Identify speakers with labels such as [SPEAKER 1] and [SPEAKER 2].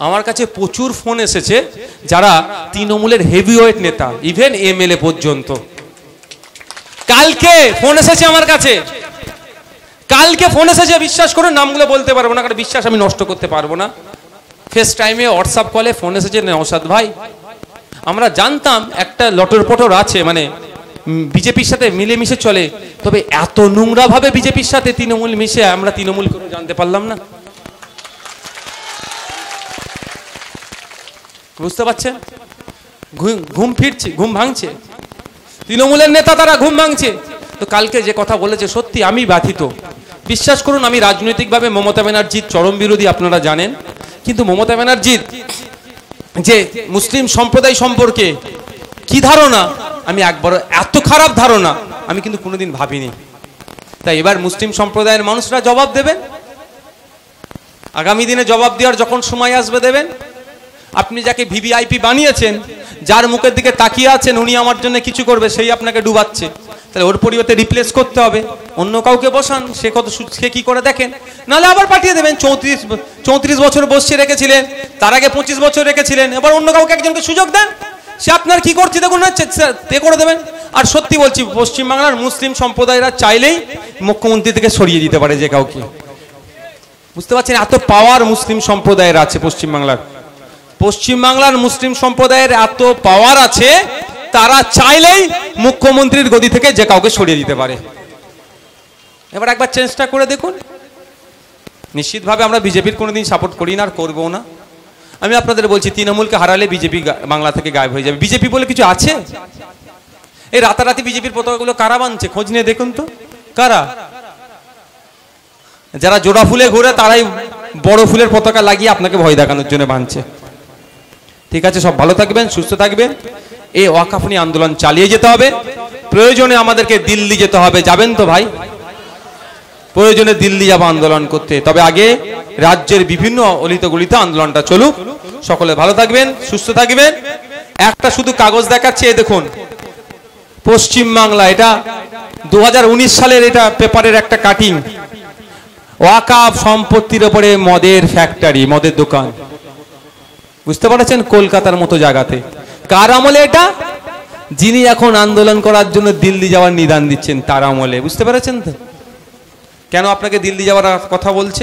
[SPEAKER 1] আমার কাছে প্রচুর ফোন এসেছে যারা তৃণমূলের হেভিওয়েট নেতা, ইভেন এমএলএ পর্যন্ত। কালকে ফোন এসেছে আমার কাছে, কালকে ফোন এসেছে, বিশ্বাস করে নামগুলো বলতে পারবো না, কারণ বিশ্বাস আমি নষ্ট করতে পারবো না। ফেস টাইমে হোয়াটসঅ্যাপ কলে ফোন এসেছে, নওশাদ ভাই আমরা জানতাম একটা লটর পটর আছে, মানে বিজেপির সাথে মিলেমিশে চলে, তবে এত নোংরা ভাবে বিজেপির সাথে তৃণমূল মিশে আমরা তৃণমূল করে জানতে পারলাম না। বুঝতে পারছেন? ঘুম ফিরছে, ঘুম ভাঙছে, তৃণমূলের নেতা তারা ঘুম ভাঙছে। তো কালকে যে কথা বলেছে সত্যি আমি ব্যথিত। বিশ্বাস করুন, আমি রাজনৈতিকভাবে মমতা ব্যানার্জির চরম বিরোধী, আপনারা জানেন, কিন্তু মমতা ব্যানার্জির যে মুসলিম সম্প্রদায় সম্পর্কে কি ধারণা, আমি একবার এত খারাপ ধারণা আমি কিন্তু কোনোদিন ভাবিনি। তাই এবার মুসলিম সম্প্রদায়ের মানুষরা জবাব দেবেন, আগামী দিনে জবাব দেওয়ার যখন সময় আসবে দেবেন। আপনি যাকে ভিভিআইপি বানিয়েছেন, যার মুখের দিকে তাকিয়ে আছেন উনি আমার জন্য কিছু করবে, সেই আপনাকে ডুবাচ্ছে, তাহলে ওর পরিবর্তে রিপ্লেস করতে হবে, অন্য কাউকে বসান, সে কি করে দেখেন, নাহলে আবার পাঠিয়ে দেবেন। 34 বছর বসিয়ে রেখেছিলেন, তার আগে 25 বছর রেখেছিলেন, এবার অন্য কাউকে একজনকে সুযোগ দেন, সে আপনার কি করছে দেখুন, তে করে দেবেন। আর সত্যি বলছি, পশ্চিমবাংলার মুসলিম সম্প্রদায়রা চাইলেই মুখ্যমন্ত্রী থেকে সরিয়ে দিতে পারে যে কাউকে। বুঝতে পারছেন? এত পাওয়ার মুসলিম সম্প্রদায়ের আছে পশ্চিমবাংলার। পশ্চিমবাংলার মুসলিম সম্প্রদায়ের এত পাওয়ার আছে, তারা চাইলেই মুখ্যমন্ত্রীর গদি থেকে যে কাউকে সরিয়ে দিতে পারে। এবার একবার চেষ্টা করে দেখুন। নিশ্চিতভাবে আমরা বিজেপির কোনোদিন সাপোর্ট করি না আর করবো না। আমি আপনাদের বলছি, তৃণমূলকে হারালে বিজেপি বাংলা থেকে গায়েব হয়ে যাবে। বিজেপি বলে কিছু আছে? এই রাতারাতি বিজেপির পতাকাগুলো কারা বানছে খোঁজ নিয়ে দেখুন তো, কারা? যারা জোড়া ফুলে ঘুরে তারাই বড় ফুলের পতাকা লাগিয়ে আপনাকে ভয় দেখানোর জন্য বানছে। ঠিক আছে, সব ভালো থাকবেন, সুস্থ থাকবেন। এই ওয়াকফ নিয়ে আন্দোলন চালিয়ে যেতে হবে। প্রয়োজনে আমাদেরকে দিল্লি যেতে হবে, যাবেন তো ভাই? প্রয়োজনে দিল্লি যাব আন্দোলন করতে, তবে আগে রাজ্যের বিভিন্ন অলিত গলিতে আন্দোলনটা চলুক। সকলে ভালো থাকবেন, সুস্থ থাকবেন। একটা শুধু কাগজ দেখাচ্ছে, দেখুন পশ্চিম বাংলা, এটা 2019 সালের এটা পেপারের একটা কাটিং। ওয়াকফ সম্পত্তির উপরে মদের ফ্যাক্টরি, মদের দোকান, বুঝতে পারছেন? কলকাতার মতো জায়গাতে। কার আমলে এটা? যিনি এখন আন্দোলন করার জন্য দিল্লি যাওয়ার নিদান দিচ্ছেন তার আমলে। বুঝতে পেরেছেন তো কেন আপনাকে দিল্লি যাওয়ার কথা বলছে?